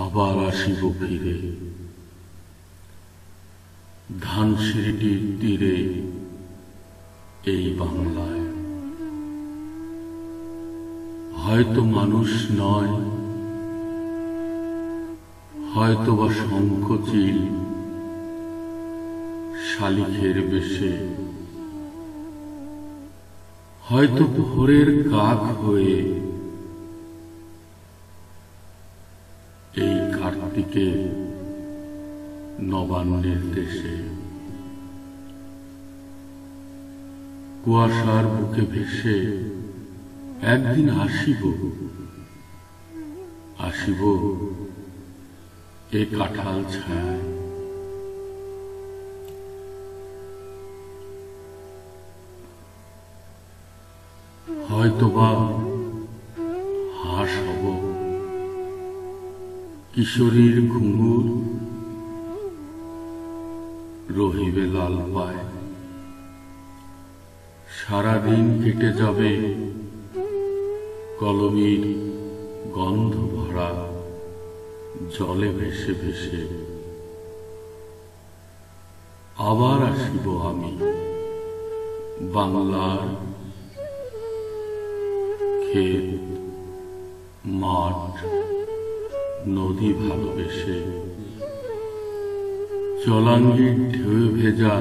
আবার আসিব ফিরে ধানসিঁড়িটির তীরে এই বাংলায়। হয়তো মানুষ নয়, হয়তো বা শঙ্খচিল শালিখের বেশে, হয়তো ভোরের কাক হয়ে এই কার্তিকের নবান্নের দেশে। কুয়াশার বুকে ভেসে একদিন আসিব, আসিব এ কাঁঠাল ছায়ায়। হয়তোবা হাঁস হব, কিশোরীর ঘুঙুর রহিবে লাল পায়। সারাদিন কেটে যাবে কলমের গন্ধ ভরা জলে ভেসে ভেসে। আবার আসিব আমি বাংলার ক্ষেত মাঠ নদী ভালোবেসে। জলাঙ্গির ঢেউ ভেজা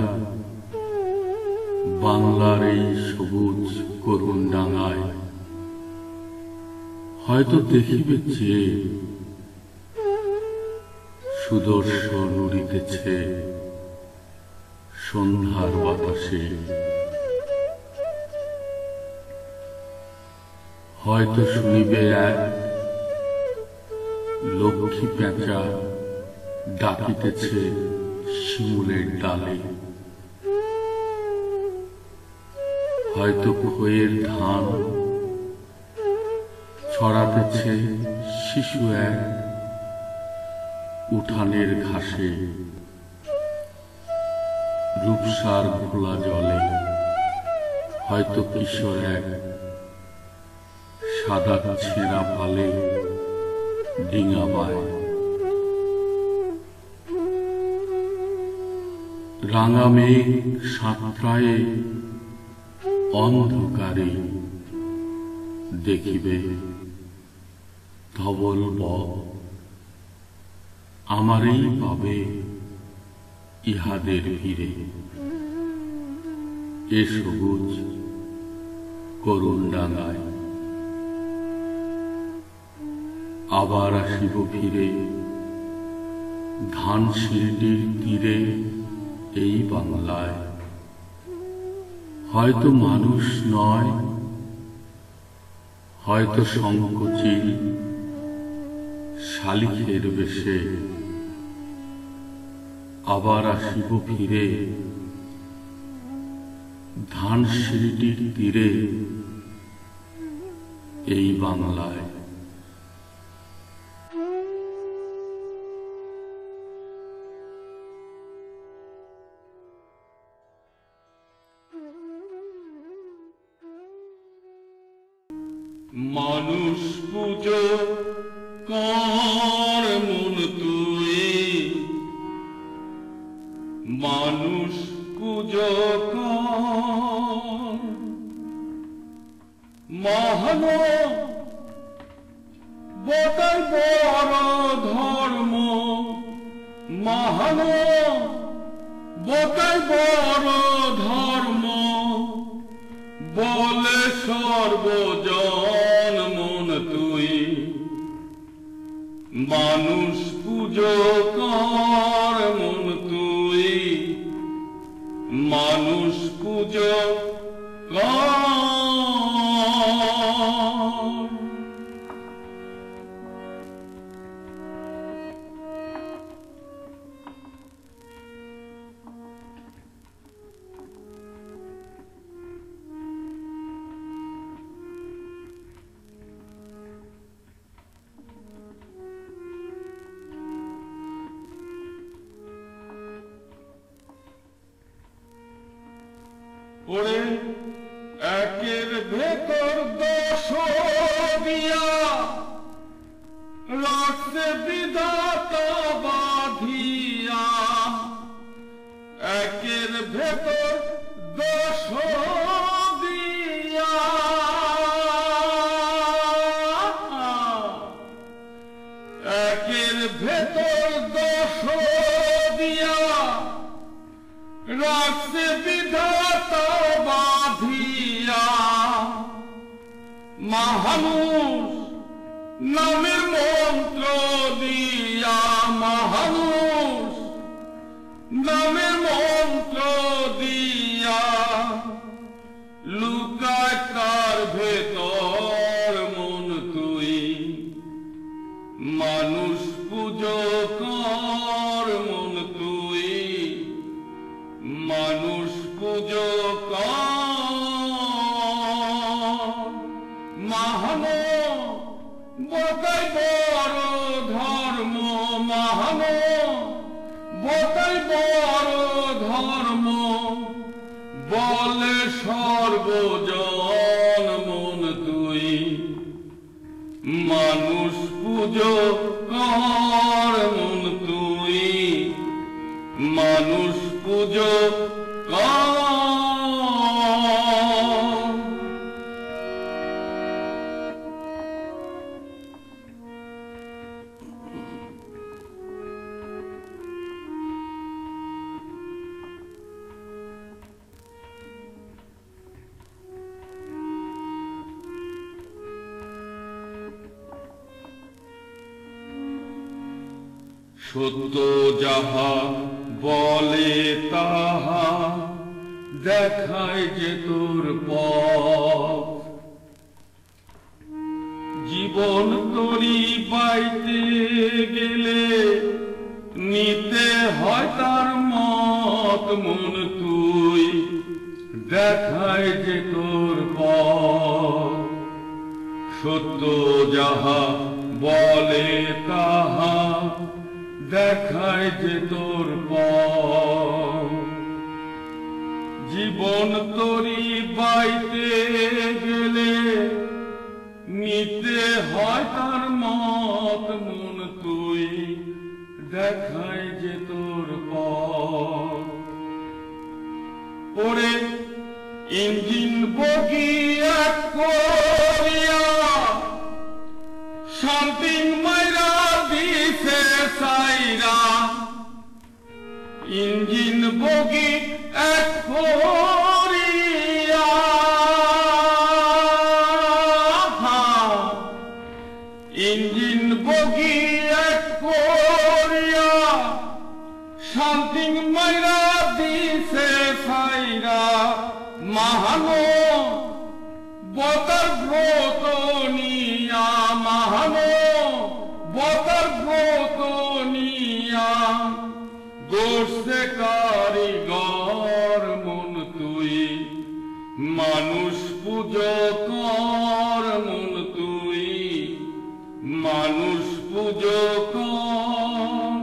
বাংলার এই সবুজ করুণ ডাঙায় হয়তো দেখিবে চেয়ে সুদর্শন উড়িতেছে সন্ধ্যার বাতাসে। হয়তো শুনিবে এক লক্ষ্মী পেঁচা ডাকিতেছে শিমুলের ডালে। হয়তো খইয়ের ধান ছড়াতেছে শিশু এক উঠানের ঘাসে। রূপসার ঘোলা জলে হয়তো কিশোর এক সাদা ছেঁড়া পালে ডিঙা বায়। রাঙা মেঘ সাঁতরায়ে অন্ধকারে দেখিবে ধবল বক আমারই পাবে ইহাদের ভিড়ে। এ সবুজ করুণ ডাঙায় আবার আসিব ফিরে ধানসিঁড়িটির তীরে এই বাংলায়। হয়তো মানুষ নয়, হয়তো শঙ্খচিল শালিখের বেশে। আবার আসিব ফিরে ধানসিঁড়িটির তীরে এই বাংলায়। মানুষ পুজো কর মন তুই, মানুষ পুজো কর। মহান বটাই বড় ধর্ম, মহান বটাই বড় ধর্ম বলে সর্বজন মন তুই। মানুষ পুজো কর মন তুই, মানুষ পুজো কর। ওরে একের ভেতর দশ দিয়া রাখছে বিধান। একের ভেতর দশ দিয়া রাখছে বিধাতা বাঁধিয়া, মহানুষ নামের মন্ত্র দিয়া, মহানুষ নামের মন্ত্র দিয়া লুকায় তার ভেতর মন তুই, মানুষ পুজো কর মন তুই, মানুষ পুজো কর। মহানো বতাই বড় ধর্ম, মহানো বতাই বড় ধর্ম, বলে সর্বজন মন তুই, মানুষ পুজো কর মন তুই, মানুষ পুজো কর। সত্য যাহা বলে তাহা দেখায় যে তোর পথ, জীবন তরি পাইতে গেলে নিতে হয় তার মত মন তুই, দেখায় যে তোর পথ। সত্য যাহা বলে তাহা দেখায় যে তোর পথ, জীবন তরি বাইতে গেলে নিতে হয় তার মত মন তুই, দেখায় যে তোর পথ। ওরে ইঞ্জিন বগি এক করিয়া শান্তি মাইরা দিছে সাইরা, ইঞ্জিন বগি এক করিয়া, ইঞ্জিন বগি এক করিয়া শান্তি মাইরা দিছে সাইরা, মহানো বতার ব্রত নিয়া, মহানো বতার ব্রত নিয়া গোসে কারিগর মন তুই, মানুষ পুজো কর মন তুই, মানুষ পুজো কর।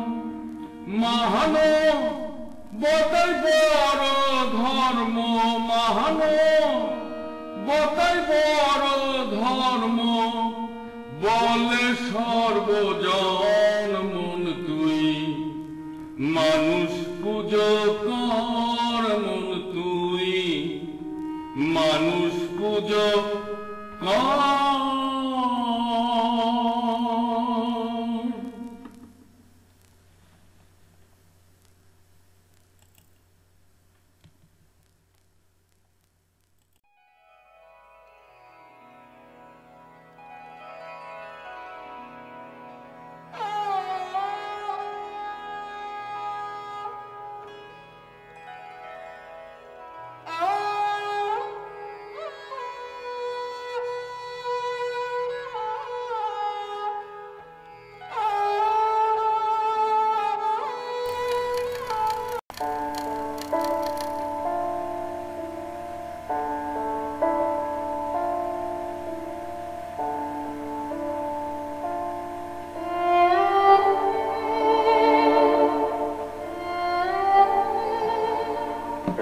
মহানো বতাই বড় ধর্ম, মহানো বতাই বড় ধর্ম, বলে সর্বজন মন তুই, মানুষ পুজো কর মন তুই, মানুষ পুজো কর।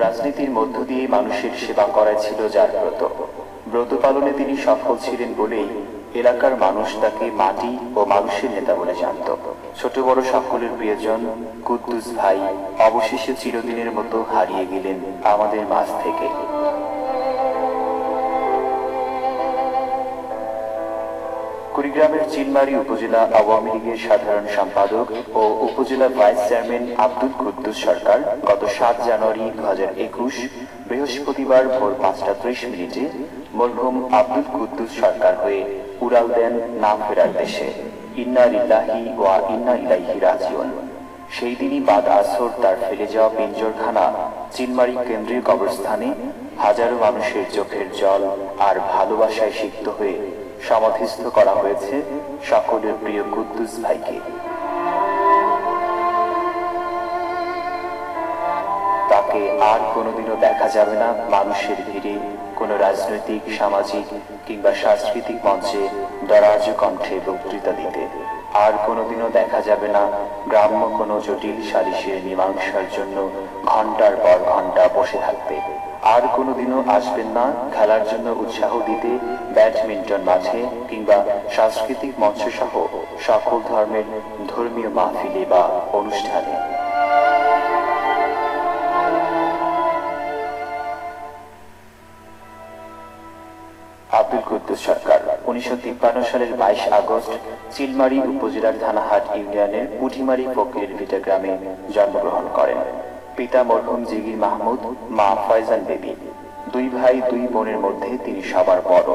রাজনীতির মধ্য দিয়ে মানুষের সেবা করা ছিল যার ব্রত। ব্রত পালনে তিনি সফল ছিলেন বলেই এলাকার মানুষ তাকে মাটি ও মানুষের নেতা বলে জানত। ছোট বড় সকলের প্রিয়জন কুদ্দুস ভাই অবশেষে চিরদিনের মতো হারিয়ে গেলেন আমাদের মাঝ থেকে। কুড়িগ্রামের চিলমারী উপজেলা আওয়ামী লীগের সাধারণ সম্পাদক ও উপজেলা ভাইস চেয়ারম্যান আব্দুল কুদ্দুস সরকার গত ৭ জানুয়ারি ২০২১ বৃহস্পতিবার ভোর ৫টা ৩০ মরহুম আব্দুল কুদ্দুস সরকার হয়ে উড়াল দেন না ফেরার দেশে। ইন্না লিল্লাহি ওয়া ইন্না ইলাইহি রাজিউন। সেই দিনই বাদ আসর তার ফেলে যাওয়া পিঞ্জরখানা চিলমারী কেন্দ্রীয় কবরস্থানে হাজারো মানুষের চোখের জল আর ভালোবাসায় সিক্ত হয়ে সমাধিস্থ করা হয়েছে সকলের প্রিয় কুদ্দুস ভাইকে। তাকে আর কোনোদিনও দেখা যাবে না মানুষের ভিড়ে, কোনো রাজনৈতিক, সামাজিক কিংবা সাংস্কৃতিক মঞ্চে দরাজ কণ্ঠে বক্তৃতা দিতে। আর কোনোদিনও দেখা যাবে না গ্রাম্য কোনো জটিল সালিশের মীমাংসার জন্য ঘন্টার পর ঘন্টা বসে থাকতে। আর কোনোদিনও আসবেন না খেলার জন্য উৎসাহ দিতে ব্যাডমিন্টন মাঠে কিংবা সাংস্কৃতিক মঞ্চ সহ সকল ধর্মের ধর্মীয় মাহফিলে বা অনুষ্ঠানে। আব্দুল কুদ্দুস সরকার ১৯৫৩ সালের ২২ আগস্ট চিলমারী উপজেলার থানাহাট ইউনিয়নের পুঠিমারী ফকির ভিটা গ্রামে জন্মগ্রহণ করেন। পিতা মরহুম জিগির মাহমুদ, মা ফয়জান বেবি। 2 ভাই 2 বোনের মধ্যে তিনি সবার বড়।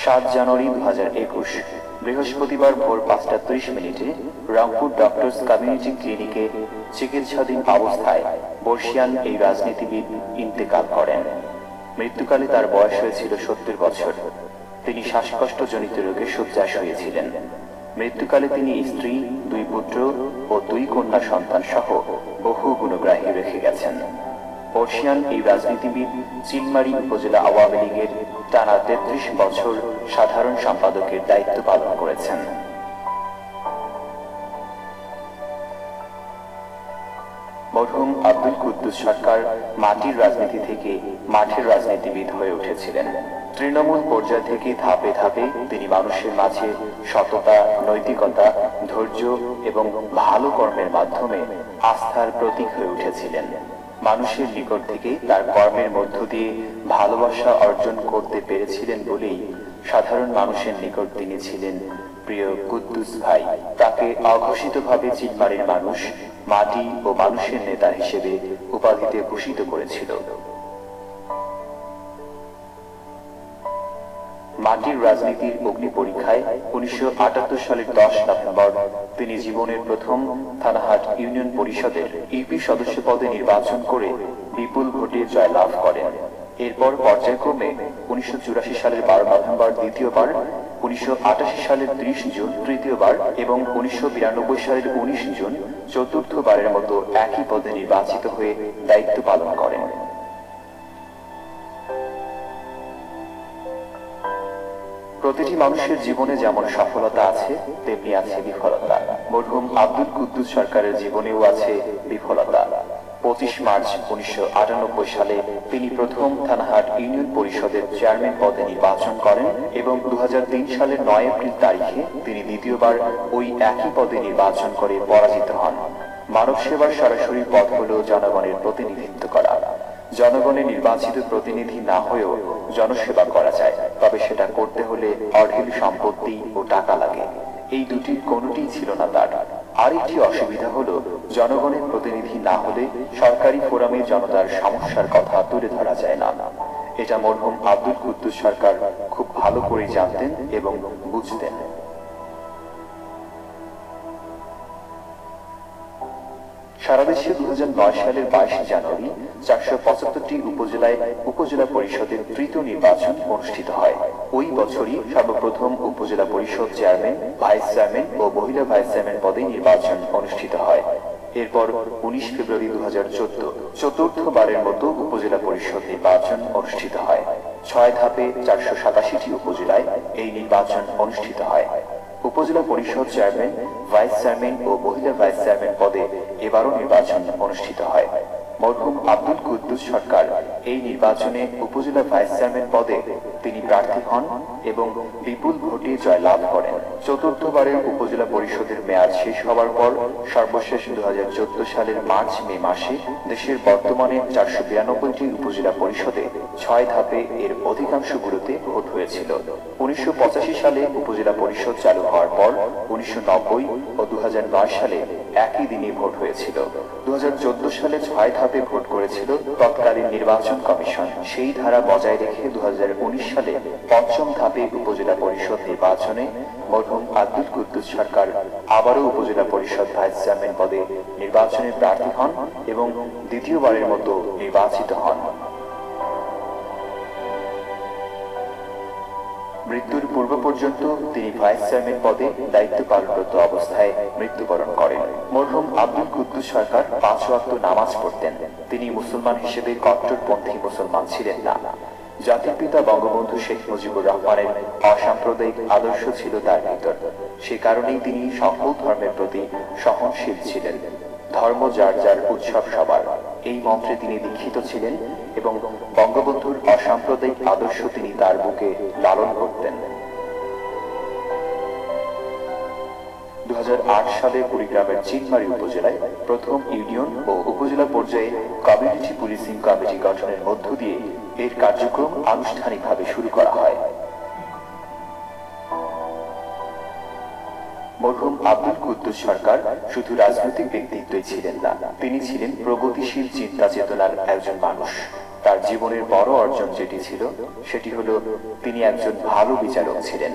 ৭ জানুয়ারি ২০২১ বৃহস্পতিবার ভোর ৫টা ৩০ রংপুর ডক্টরস কমিউনিটি ক্লিনিকে চিকিৎসাধীন অবস্থায় বর্ষিয়ান এই রাজনীতিবিদ ইন্তেকাল করেন। মৃত্যুকালে তার বয়স হয়েছিল ৭০ বছর। তিনি শ্বাসকষ্টজনিত রোগে শয্যায় শুয়েছিলেন। মৃত্যুকালে তিনি স্ত্রী, 2 পুত্র ও 2 কন্যা সন্তান সহ বহু গুণগ্রাহী রেখে গেছেন। বর্ষিয়ান এই রাজনীতিবিদ চিলমারী উপজেলা আওয়ামী লীগের টানা ৩৩ বছর সাধারণ সম্পাদকের দায়িত্ব পালন করেছেন। মরহুম আব্দুল কুদ্দুস সরকার মাটির রাজনীতি থেকে মাঠের রাজনীতিবিদ হয়ে উঠেছিলেন। তৃণমূল পর্যায় থেকে ধাপে ধাপে তিনি মানুষের মাঝে সততা, নৈতিকতা, ধৈর্য এবং ভালো কর্মের মাধ্যমে আস্থার প্রতীক হয়ে উঠেছিলেন। মানুষের নিকট থেকে তার কর্মের মধ্য দিয়ে ভালোবাসা অর্জন করতে পেরেছিলেন বলেই সাধারণ মানুষের নিকট তিনি ছিলেন প্রিয় কুদ্দুস ভাই। তাকে অঘোষিতভাবে চিলমারীর মানুষ মাটি ও মানুষের নেতা হিসেবে উপাধিতে ভূষিত করেছিল। মাটির রাজনীতির অগ্নি পরীক্ষায় ১৯৭৮ সালের ১০ নভেম্বর তিনি জীবনের প্রথম থানাহাট ইউনিয়ন পরিষদের ইউপি সদস্য পদে নির্বাচন করে বিপুল ভোটে জয়লাভ করেন। এরপর পর্যায়ক্রমে ১৯৮৪ সালের ১২ নভেম্বর দ্বিতীয়বার, ১৯৮৮ সালের ৩০ জুন তৃতীয়বার এবং ১৯৯২ সালের ১৯ জুন চতুর্থবারের মতো একই পদে নির্বাচিত হয়ে দায়িত্ব পালন করেন। প্রতিটি মানুষের জীবনে যেমন সফলতা আছে তেমনি আছে বিফলতা। মরহুম আব্দুল কুদ্দুস সরকারের জীবনেও আছে বিফলতা। ২৫ মার্চ ১৯৯৮ সালে তিনি প্রথম থানাহাট ইউনিয়ন পরিষদের চেয়ারম্যান পদে নির্বাচন করেন এবং ২০০৩ সালের ৯ এপ্রিল তারিখে তিনি দ্বিতীয়বার ওই একই পদে নির্বাচন করে পরাজিত হন। মানব সেবার সরাসরি পথ হল জনগণের প্রতিনিধিত্ব করা। জনগণের নির্বাচিত প্রতিনিধি না হয়েও জনসেবা করা যায়, তবে সেটা করতে হলে অঢেল সম্পত্তি ও টাকা লাগে। এই দুটির কোনোটিই ছিল না তার। আরেকটি অসুবিধা হলো জনগণের প্রতিনিধি না হলে সরকারি ফোরামে জনতার সমস্যার কথা তুলে ধরা যায় না। এটা মরহুম আব্দুল কুদ্দুস সরকার খুব ভালো করে জানতেন এবং বুঝতেন। সারা দেশে ২০০৯ সালের ২২ জানুয়ারি ৪৭৫টি উপজেলায় উপজেলা পরিষদের তৃতীয় নির্বাচন অনুষ্ঠিত হয়। ওই বছরই সর্বপ্রথম উপজেলা পরিষদ চেয়ারম্যান, ভাইস চেয়ারম্যান ও মহিলা ভাইস চেয়ারম্যান পদে নির্বাচন অনুষ্ঠিত হয়। এরপর ১৯ ফেব্রুয়ারি ২০১৪ চতুর্থবারের মতো উপজেলা পরিষদ নির্বাচন অনুষ্ঠিত হয়। ৬ ধাপে ৪৮৭টি উপজেলায় এই নির্বাচন অনুষ্ঠিত হয়। উপজেলা পরিষদ চেয়ারম্যান, ভাইস চেয়ারম্যান ও মহিলা ভাইস চেয়ারম্যান পদে এবারও নির্বাচন অনুষ্ঠিত হয়। মরহুম আব্দুল কুদ্দুস সরকার এই নির্বাচনে উপজেলা ভাইস চেয়ারম্যান পদে তিনি প্রার্থী হন এবং বিপুল ভোটে জয়লাভ করেন। চতুর্থবারের উপজেলা পরিষদের মেয়াদ শেষ হওয়ার পর সর্বশেষ 2014 সালের মার্চ-মে মাসে দেশের বর্তমানে 492টি উপজেলা পরিষদে 6 ধাপে এর অধিকাংশগুলোতে ভোট হয়েছিল। 1985 সালে উপজেলা পরিষদ চালু হওয়ার পর 1990 ও 2009 সালে একই দিনে ভোট হয়েছিল। 2014 সালে 6 ধাপে ভোট করেছিল তৎকালীন নির্বাচন কমিশন। সেই ধারা বজায় রেখে 2019 সালে পঞ্চম ধাপে উপজেলা পরিষদ নির্বাচনে মরহুম আব্দুল কুদ্দুস সরকার আবারও উপজেলা পরিষদ ভাইস চেয়ারম্যান পদে নির্বাচনে প্রার্থী হন এবং দ্বিতীয়বারের মতো নির্বাচিত হন। মৃত্যুর পূর্ব পর্যন্ত তিনি ভাইস চেয়ারম্যান পদে দায়িত্ব পালনরত অবস্থায় মৃত্যুবরণ করেন। মরহুম আব্দুল কুদ্দুস সরকার 5 ওয়াক্ত নামাজ পড়তেন। তিনি মুসলমান হিসেবে কট্টরপন্থী মুসলমান ছিলেন না। জাতির পিতা বঙ্গবন্ধু শেখ মুজিবুর রহমানের অসাম্প্রদায়িক আদর্শ ছিল তার ভিতর। সে কারণেই তিনি সকল ধর্মের প্রতি সহনশীল ছিলেন। ধর্ম যার যার উৎসব সবার, এই মন্ত্রে তিনি দীক্ষিত ছিলেন এবং বঙ্গবন্ধুর অসাম্প্রদায়িক আদর্শ তিনি তার বুকে লালন করতেন। 2008 সালে কুড়িগ্রামের চিনমারি উপজেলায় প্রথম ইউনিয়ন ও উপজেলা পর্যায়ে কমিউনিটি পুলিশিং কমিটি গঠনের মধ্য দিয়ে এর কার্যক্রম আনুষ্ঠানিকভাবে শুরু করা হয়। মরহুম আব্দুল কুদ্দুস সরকার শুধু রাজনৈতিক ব্যক্তিত্বই ছিলেন না, তিনি ছিলেন প্রগতিশীল চিন্তা চেতনার একজন মানুষ। তার জীবনের বড় অর্জন যেটি ছিল সেটি হলো তিনি একজন ভালো বিচারক ছিলেন।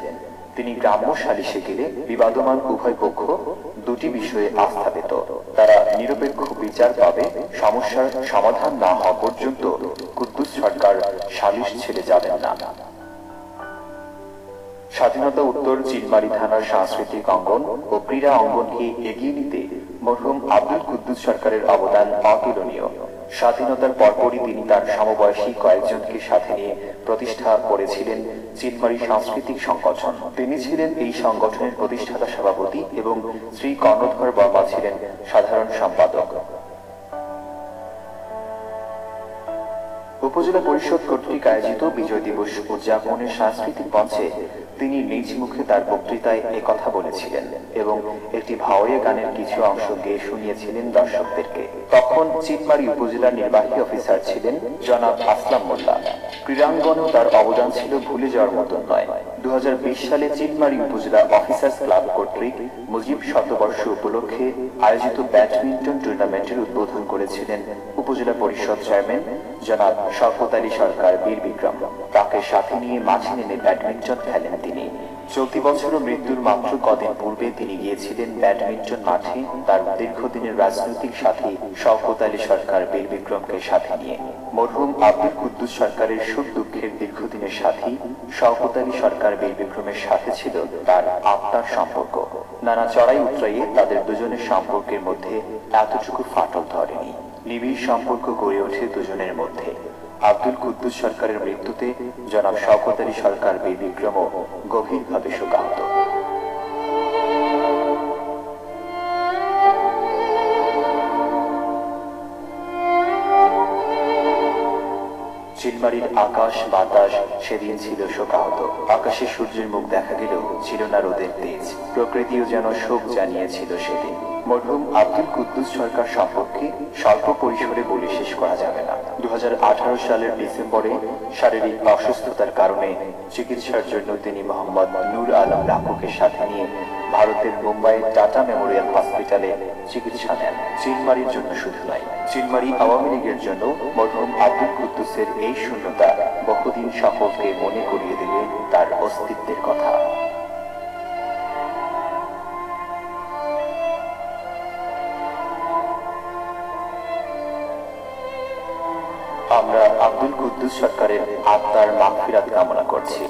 তিনি গ্রাম্য সালিশে গেলে বিবাদমান উভয় পক্ষ দুটি বিষয়ে আস্থা পেত। তারা নিরপেক্ষ বিচার পাবে, সমস্যার সমাধান না হওয়া পর্যন্ত কুদ্দুস সরকার সালিশ ছেড়ে যাবেন না। স্বাধীনতা উত্তর চিলমারি থানার সাংস্কৃতিক অঙ্গন ও ক্রীড়া অঙ্গনকে এগিয়ে নিতে মরহুম আব্দুল কুদ্দুস সরকারের অবদান অতুলনীয়। স্বাধীনতার পরপরই তিনি তার সমবয়সী কয়েকজনকে সাথে নিয়ে প্রতিষ্ঠা করেছিলেন চিলমারি সাংস্কৃতিক সংগঠন। তিনি ছিলেন এই সংগঠনের প্রতিষ্ঠাতা সভাপতি এবং শ্রী কর্ণধর বর্মা ছিলেন সাধারণ সম্পাদক। উপজেলা পরিষদ কর্তৃক আয়োজিত বিজয় দিবস উদযাপনের সাংস্কৃতিক মঞ্চে তিনি নিজ মুখে তার বক্তৃতায় একথা বলেছিলেন এবং একটি ভাওয়াইয়া গানের কিছু অংশ গেয়ে শুনিয়েছিলেন দর্শকদেরকে। তখন চিলমারি উপজেলার নির্বাহী অফিসার ছিলেন জনাব আসলাম মোল্লা। ক্রীড়াঙ্গনেও তার অবদান ছিল ভুলে যাওয়ার মতন নয়। 2020 সালে চিলমারি উপজেলা অফিসার্স ক্লাব কর্তৃক মুজিব শতবর্ষ উপলক্ষে আয়োজিত ব্যাডমিন্টন টুর্নামেন্টের উদ্বোধন করেছিলেন উপজেলা পরিষদ চেয়ারম্যান জনাব শওকত আলী সরকার বীর বিক্রম। তাকে সাথে নিয়ে মাঠে নেমে ব্যাডমিন্টন খেলেন তিনি। চলতি বছরও মৃত্যুর মাত্র কদিন পূর্বে তিনি গিয়েছিলেন ব্যাডমিন্টন মাঠে তার দীর্ঘদিনের রাজনৈতিক সাথী শওকত আলী সরকার বীর বিক্রমকে সাথে নিয়ে। মরহুম আব্দুল কুদ্দুস সরকারের সুখ দুঃখের দীর্ঘদিনের সাথী শওকত আলী সরকার বীর বিক্রমের সাথে ছিল তার আত্মার সম্পর্ক। নানা চড়াই উতরাইয়ে তাদের দুজনের সম্পর্কের মধ্যে এতটুকু ফাটল ধরেনি। নিবিড় সম্পর্ক গড়ে ওঠে দুজনের মধ্যে। আব্দুল কুদ্দুস সরকারের মৃত্যুতে জনাব শওকত আলী সরকার বীর বিক্রমও গভীরভাবে শোকাহত। চিলমারির আকাশ বাতাস সেদিন ছিল শোকাহত। আকাশে সূর্যের মুখ দেখা গেলেও ছিল না রোদের তেজ। প্রকৃতিও যেন শোক জানিয়েছিল সেদিন। মরহুম আব্দুল কুদ্দুস সরকার সম্পর্কে স্বল্প পরিসরে বলে শেষ করা যাবে না। 2018 সালের ডিসেম্বরে শারীরিক অসুস্থতার কারণে চিকিৎসার জন্য তিনি মোহাম্মদ নূর আলম রাকুকে সাথে নিয়ে ভারতের মুম্বাইয়ের টাটা মেমোরিয়াল হসপিটালে চিকিৎসা নেন। চিলমারির জন্য শুধু নয়, চিলমারি আওয়ামী লীগের জন্য মরহুম আব্দুল কুদ্দুসের এই শূন্যতা বহুদিন সকলকে মনে করিয়ে দেবে তার অস্তিত্বের কথা। আমরা আব্দুল কুদ্দুস সরকারের আত্মার মাগফিরাত কামনা করছি।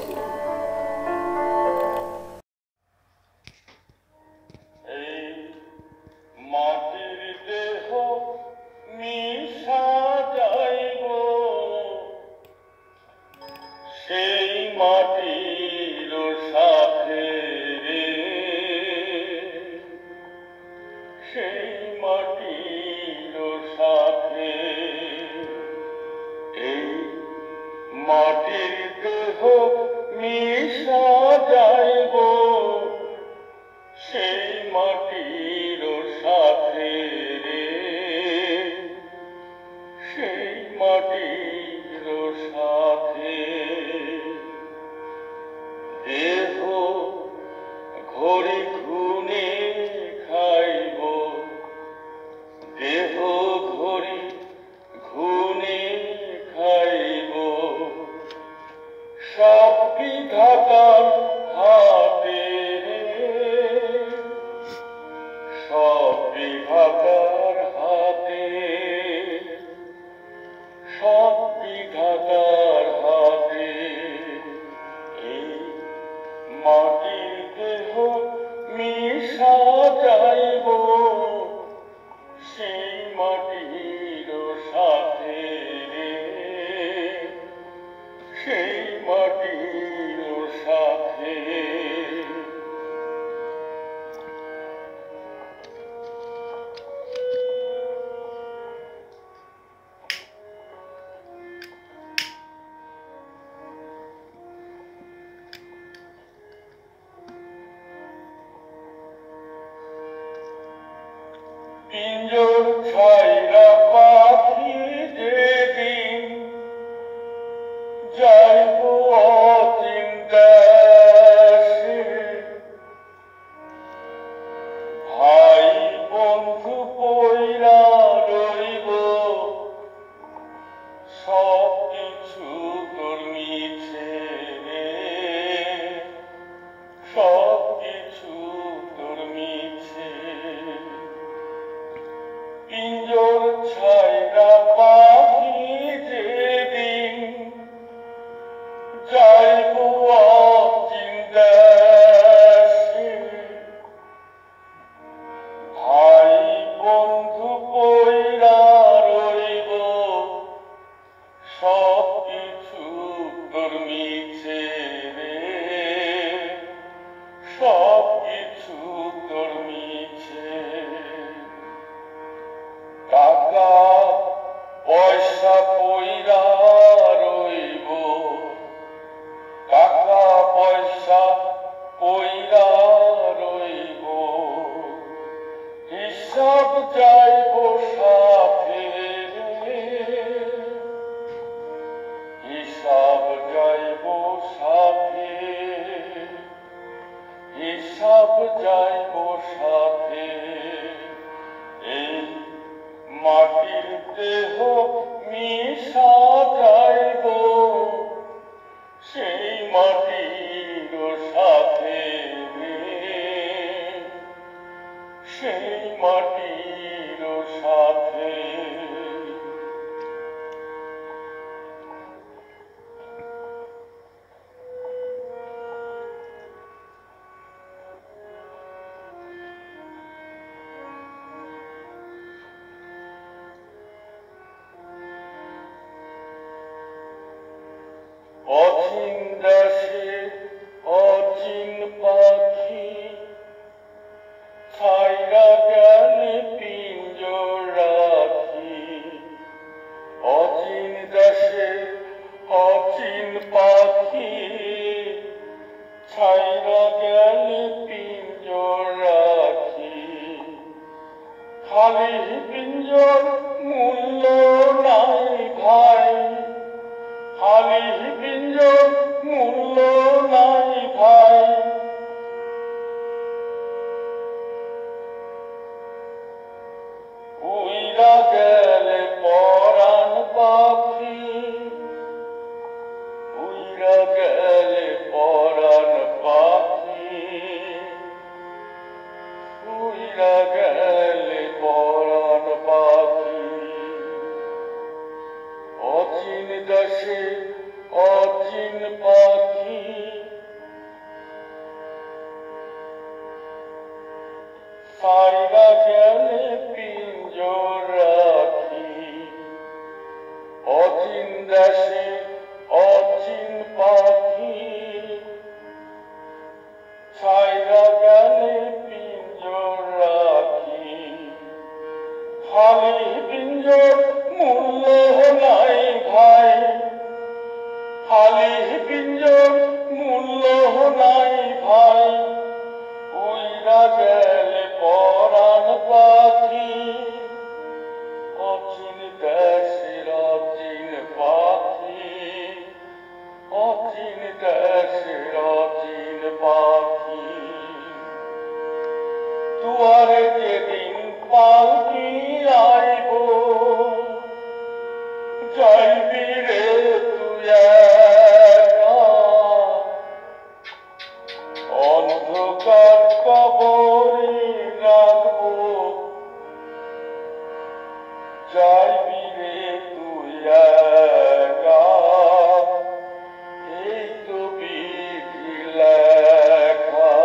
মাটির দেহ মিশা যাইব সেই মাটির সাথে রে, সেই মাটির সাথে। দেহ ঘড়ি খুনে খাইব, দেহ ঘড়ি খুনে খাইব সব বিধাতার হাতে, সব বিধাতার হাতে, সব বিধাতার হাতে। এই মাটির দেহ মিশা যাইব সেই মাটির সাথে রে, সেই মাটির সাথে। পিঞ্জর ছাইরা পাখি যেদিন যাইব অচিন দেশে, ভাই বন্ধু পইরা রইব সব কিছু তোর মিছে রে, সব কিছু তোর মিছে। পিঞ্জর ছাইরা পাখি যেদিন যাইব অচিন দেশে, ভাই বন্ধু পইরা রইব সব কিছু তোর মিছে রে, সব কিছু তোর মিছে। টাকা পয়সা পইরা রইব, টাকা পয়সা পইরা রইব হিসাব যাইব সাথে রে, হিসাব যাইব সাথে, হিসাব যাইব সাথে। এই মাটির দেহ মিশা যাইব সেই মাটির সাথে রে, সেই মাটির সাথে। অচিন দেশে অচিন পাখি ছাইরা গেলে পিঞ্জর রাখি, অচিন দেশে অচিন পাখি ছাইরা গেলে পিঞ্জর রাখি। খালি পিঞ্জর মূল্য নাই ভাই, খালি পিঞ্জর মূল্য নাই ভাই। উইরা গেলে পরাণ পাখি, উইরা গেলে পরাণ পাখি, উইরা গেলে পরাণ পাখি। অচিন দেশে অচিন পাখি ছাইরা গেলে পিঞ্জর রাখি, অচিন দেশে অচিন পাখি ছাইরা গেলে পিঞ্জর রাখি। খালি পিঞ্জর মূল্য নাই ভাই, খালি পিঞ্জর মূল্য নাই ভাই, উইরা গেলে পরাণ পাখি, অচিন দেশের অচিন পাখি, অচিন দেশের অচিন পাখি। দুয়ারে যেদিন পালকি আইব, যাইবি রে তুই একা, অন্ধকার কবরে রাখবো, যাইবি রে তুই একা, এই তো বিধি লেখা।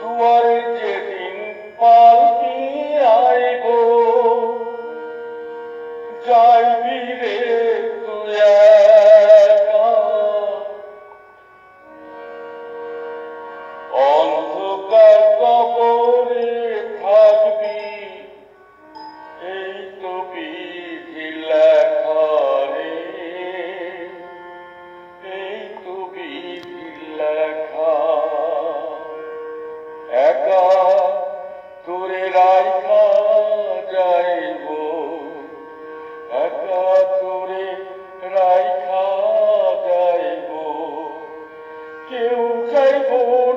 দুয়ারে যেদিন পালকি আইব, যাইবি রে তুই একা, অন্ধকার কবরে থাকবি, এই তো বিধি লেখা রে, এই তো বিধি লেখা। একা তোরে রাইখা যাইব, একা তোরে রাইখা যাইব, কেউ যাইব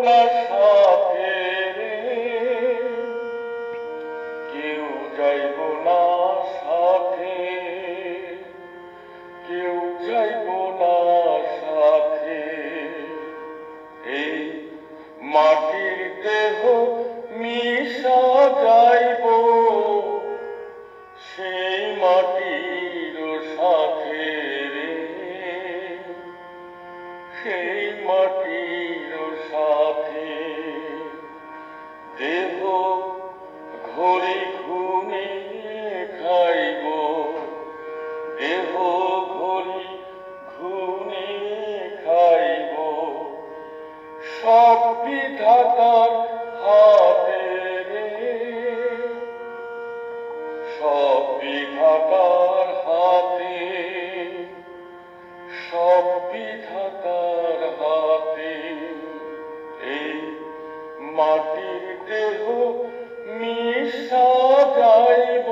না সাথে রে, কেউ যাইব না সাথে, কেউ যাইব না সাথে। এই মাটির দেহ মিশা যাইব, সেই মাটির সাথে রে, সেই মাটির সাথে। দেহ ঘড়ি ঘুমে খাইব, দেহ ঘড়ি ঘুমে খাইব, সব বিধাতার হাতে রে, সব বিধাতার হাতে, সব বিধাতার হাতে। এই মাটির দেহ মিশা যাইব।